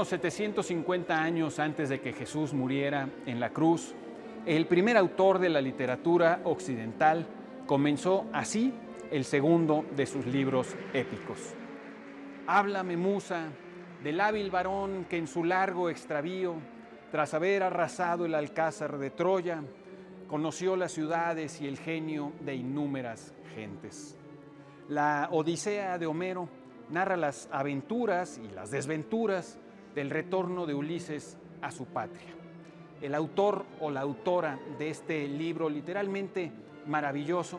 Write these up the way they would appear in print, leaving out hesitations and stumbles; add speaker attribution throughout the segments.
Speaker 1: unos 750 años antes de que Jesús muriera en la cruz, el primer autor de la literatura occidental comenzó así el segundo de sus libros épicos. Háblame, musa, del hábil varón que en su largo extravío, tras haber arrasado el alcázar de Troya, conoció las ciudades y el genio de innúmeras gentes. La Odisea de Homero narra las aventuras y las desventuras del retorno de Ulises a su patria. El autor o la autora de este libro literalmente maravilloso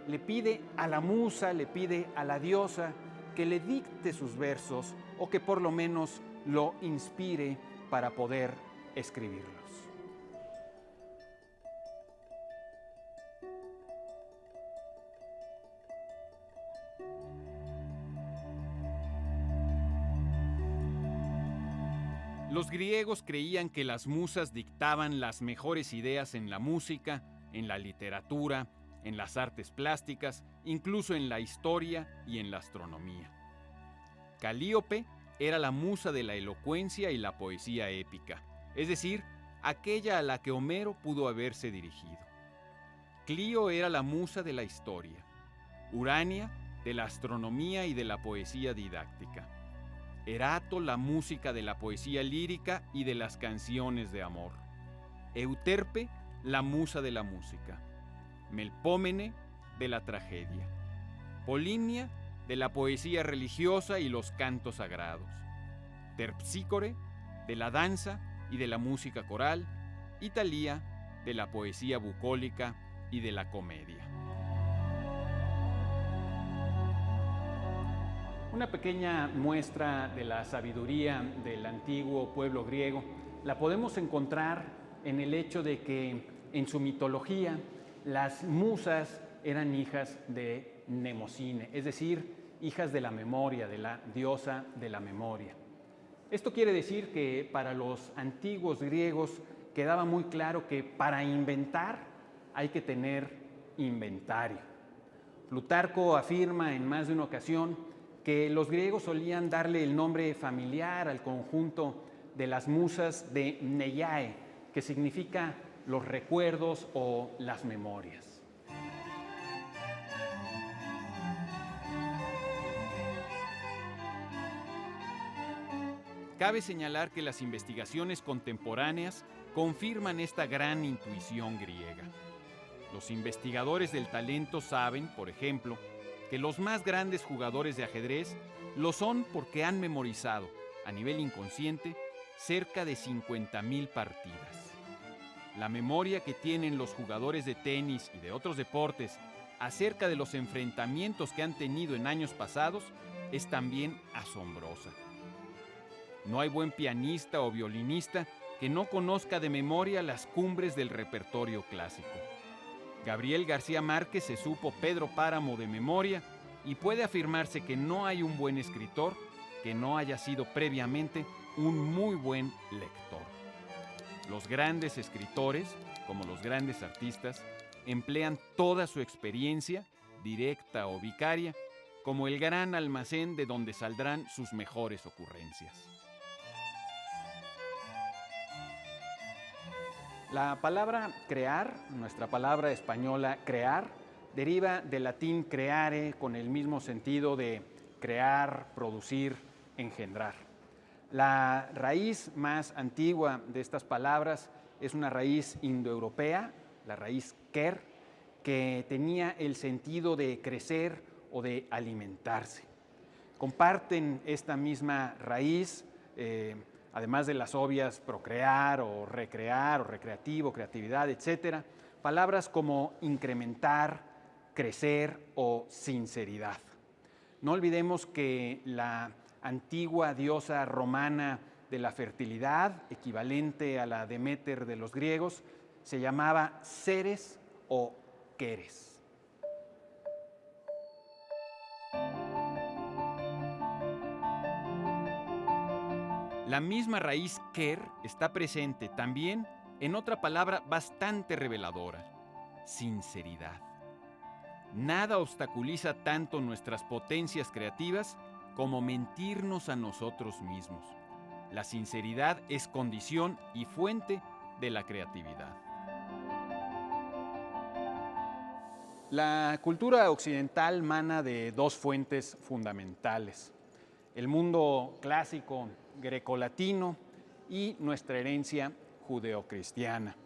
Speaker 1: le pide a la musa, le pide a la diosa que le dicte sus versos o que por lo menos lo inspire para poder escribirlos. Los griegos creían que las musas dictaban las mejores ideas en la música, en la literatura, en las artes plásticas, incluso en la historia y en la astronomía. Calíope era la musa de la elocuencia y la poesía épica, es decir, aquella a la que Homero pudo haberse dirigido. Clío era la musa de la historia, Urania de la astronomía y de la poesía didáctica, Erato la música de la poesía lírica y de las canciones de amor, Euterpe la musa de la música, Melpómene de la tragedia, Polinia de la poesía religiosa y los cantos sagrados, Terpsícore de la danza y de la música coral, y Talía de la poesía bucólica y de la comedia. Una pequeña muestra de la sabiduría del antiguo pueblo griego la podemos encontrar en el hecho de que en su mitología las musas eran hijas de Mnemosine, es decir, hijas de la memoria, de la diosa de la memoria. Esto quiere decir que para los antiguos griegos quedaba muy claro que para inventar hay que tener inventario. Plutarco afirma en más de una ocasión que los griegos solían darle el nombre familiar al conjunto de las musas de Mneiae, que significa los recuerdos o las memorias. Cabe señalar que las investigaciones contemporáneas confirman esta gran intuición griega. Los investigadores del talento saben, por ejemplo, que los más grandes jugadores de ajedrez lo son porque han memorizado, a nivel inconsciente, cerca de 50,000 partidas. La memoria que tienen los jugadores de tenis y de otros deportes acerca de los enfrentamientos que han tenido en años pasados es también asombrosa. No hay buen pianista o violinista que no conozca de memoria las cumbres del repertorio clásico. Gabriel García Márquez se supo Pedro Páramo de memoria y puede afirmarse que no hay un buen escritor que no haya sido previamente un muy buen lector. Los grandes escritores, como los grandes artistas, emplean toda su experiencia, directa o vicaria, como el gran almacén de donde saldrán sus mejores ocurrencias. La palabra crear, nuestra palabra española crear, deriva del latín creare con el mismo sentido de crear, producir, engendrar. La raíz más antigua de estas palabras es una raíz indoeuropea, la raíz ker, que tenía el sentido de crecer o de alimentarse. Comparten esta misma raíz, además de las obvias procrear o recreativo, creatividad, etc., palabras como incrementar, crecer o sinceridad. No olvidemos que la antigua diosa romana de la fertilidad, equivalente a la Deméter de los griegos, se llamaba Ceres o Queres. La misma raíz ker está presente también en otra palabra bastante reveladora: sinceridad. Nada obstaculiza tanto nuestras potencias creativas como mentirnos a nosotros mismos. La sinceridad es condición y fuente de la creatividad. La cultura occidental mana de dos fuentes fundamentales: el mundo clásico grecolatino y nuestra herencia judeocristiana.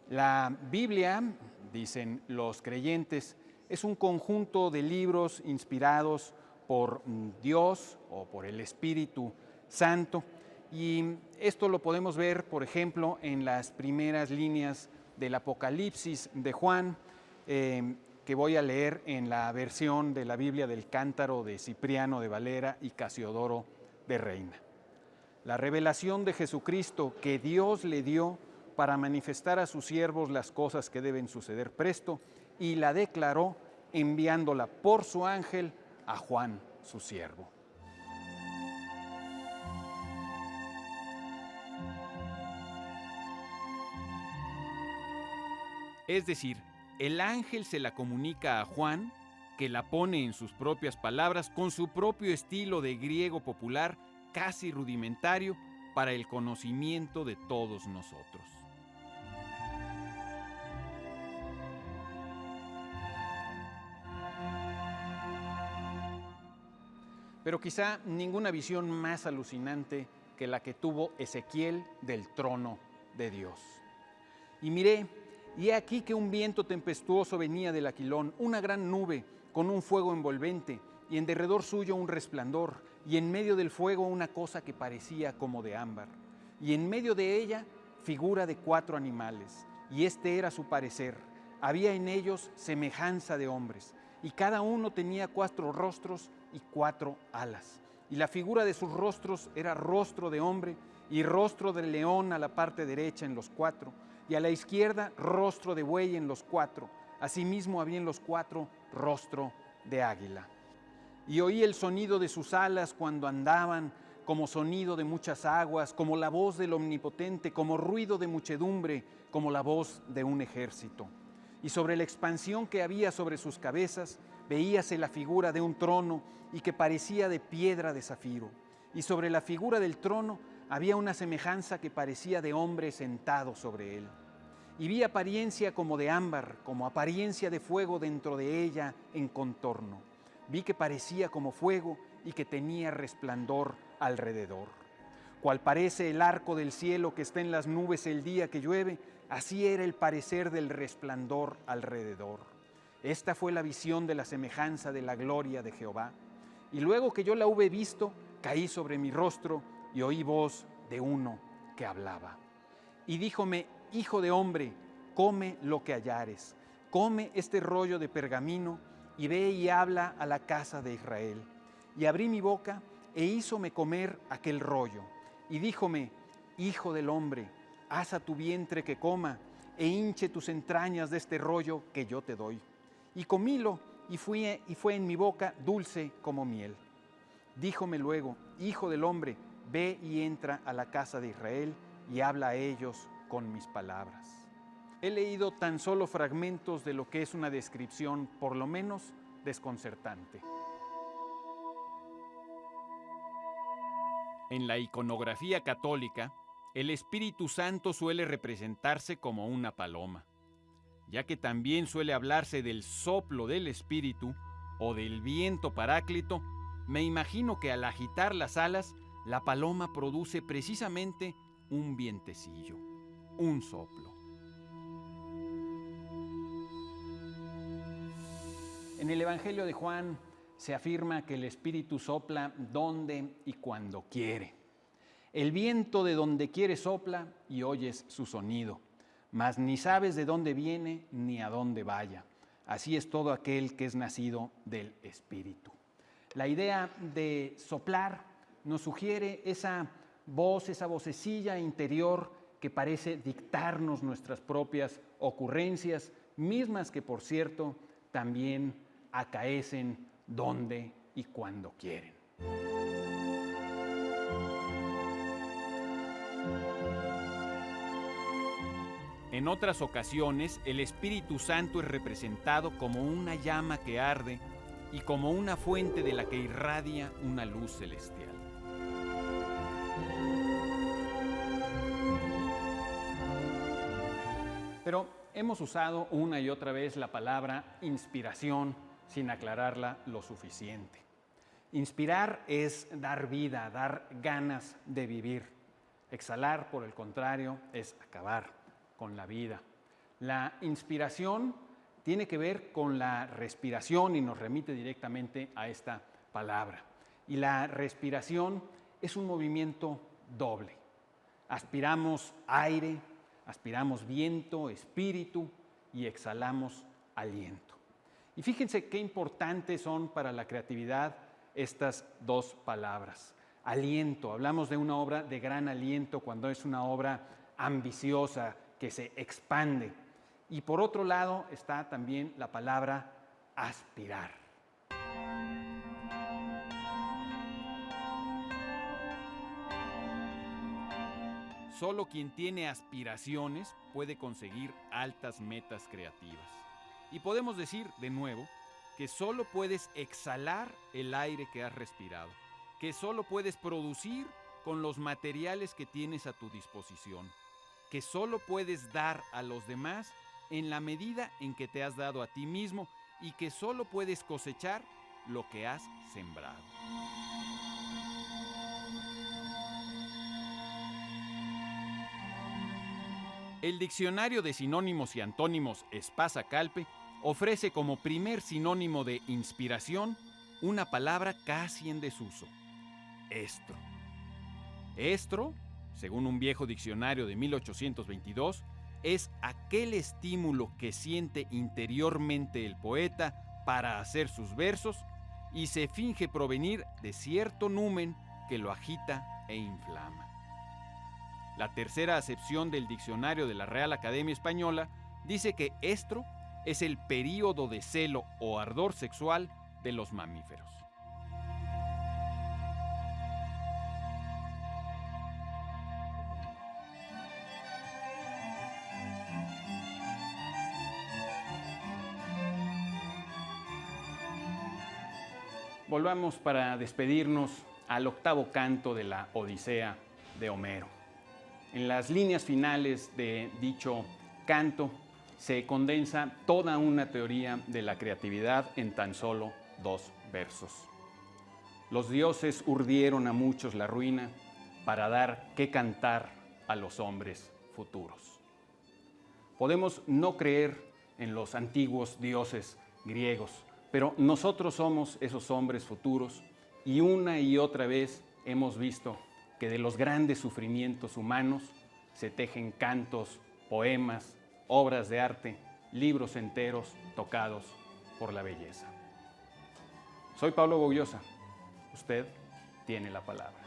Speaker 1: La Biblia, dicen los creyentes, es un conjunto de libros inspirados por Dios o por el Espíritu Santo, y esto lo podemos ver, por ejemplo, en las primeras líneas del Apocalipsis de Juan, que voy a leer en la versión de la Biblia del Cántaro de Cipriano de Valera y Casiodoro de Reina. La revelación de Jesucristo que Dios le dio para manifestar a sus siervos las cosas que deben suceder presto, y la declaró enviándola por su ángel a Juan, su siervo. Es decir, el ángel se la comunica a Juan, que la pone en sus propias palabras con su propio estilo de griego popular, casi rudimentario, para el conocimiento de todos nosotros. Pero quizá ninguna visión más alucinante que la que tuvo Ezequiel del trono de Dios. Y miré, y he aquí que un viento tempestuoso venía del Aquilón, una gran nube con un fuego envolvente, y en derredor suyo un resplandor, y en medio del fuego una cosa que parecía como de ámbar, y en medio de ella figura de 4 animales, y este era su parecer. Había en ellos semejanza de hombres, y cada uno tenía 4 rostros y 4 alas, y la figura de sus rostros era rostro de hombre y rostro de león a la parte derecha en los 4, y a la izquierda rostro de buey en los 4. Asimismo había en los 4 rostro de águila. Y oí el sonido de sus alas cuando andaban, como sonido de muchas aguas, como la voz del Omnipotente, como ruido de muchedumbre, como la voz de un ejército. Y sobre la expansión que había sobre sus cabezas, veíase la figura de un trono y que parecía de piedra de zafiro. Y sobre la figura del trono había una semejanza que parecía de hombre sentado sobre él. Y vi apariencia como de ámbar, como apariencia de fuego dentro de ella en contorno. Vi que parecía como fuego y que tenía resplandor alrededor. Cual parece el arco del cielo que está en las nubes el día que llueve, así era el parecer del resplandor alrededor. Esta fue la visión de la semejanza de la gloria de Jehová. Y luego que yo la hube visto, caí sobre mi rostro y oí voz de uno que hablaba. Y díjome: hijo de hombre, come lo que hallares, come este rollo de pergamino y ve y habla a la casa de Israel. Y abrí mi boca e hízome comer aquel rollo. Y díjome: hijo del hombre, haz a tu vientre que coma e hinche tus entrañas de este rollo que yo te doy. Y comílo y fue en mi boca dulce como miel. Díjome luego: hijo del hombre, ve y entra a la casa de Israel y habla a ellos con mis palabras. He leído tan solo fragmentos de lo que es una descripción, por lo menos, desconcertante. En la iconografía católica, el Espíritu Santo suele representarse como una paloma, ya que también suele hablarse del soplo del Espíritu o del viento paráclito. Me imagino que al agitar las alas, la paloma produce precisamente un vientecillo, un soplo. En el Evangelio de Juan se afirma que el Espíritu sopla donde y cuando quiere. El viento de donde quiere sopla y oyes su sonido, mas ni sabes de dónde viene ni a dónde vaya. Así es todo aquel que es nacido del Espíritu. La idea de soplar nos sugiere esa voz, esa vocecilla interior que parece dictarnos nuestras propias ocurrencias, mismas que, por cierto, también acaecen donde y cuando quieren. En otras ocasiones, el Espíritu Santo es representado como una llama que arde y como una fuente de la que irradia una luz celestial. Pero hemos usado una y otra vez la palabra inspiración sin aclararla lo suficiente. Inspirar es dar vida, dar ganas de vivir. Exhalar, por el contrario, es acabar con la vida. La inspiración tiene que ver con la respiración y nos remite directamente a esta palabra. Y la respiración es un movimiento doble. Aspiramos aire, aspiramos viento, espíritu y exhalamos aliento. Y fíjense qué importantes son para la creatividad estas dos palabras. Aliento, hablamos de una obra de gran aliento cuando es una obra ambiciosa que se expande. Y por otro lado está también la palabra aspirar. Solo quien tiene aspiraciones puede conseguir altas metas creativas. Y podemos decir, de nuevo, que solo puedes exhalar el aire que has respirado, que solo puedes producir con los materiales que tienes a tu disposición, que solo puedes dar a los demás en la medida en que te has dado a ti mismo y que solo puedes cosechar lo que has sembrado. El diccionario de sinónimos y antónimos Espasa Calpe ofrece como primer sinónimo de inspiración una palabra casi en desuso: estro. Estro, según un viejo diccionario de 1822, es aquel estímulo que siente interiormente el poeta para hacer sus versos y se finge provenir de cierto numen que lo agita e inflama. La tercera acepción del diccionario de la Real Academia Española dice que estro es el período de celo o ardor sexual de los mamíferos. Volvamos para despedirnos al octavo canto de la Odisea de Homero. En las líneas finales de dicho canto se condensa toda una teoría de la creatividad en tan solo 2 versos. Los dioses urdieron a muchos la ruina para dar qué cantar a los hombres futuros. Podemos no creer en los antiguos dioses griegos, pero nosotros somos esos hombres futuros y una y otra vez hemos visto que de los grandes sufrimientos humanos se tejen cantos, poemas, obras de arte, libros enteros tocados por la belleza. Soy Pablo Bogliosa. Usted tiene la palabra.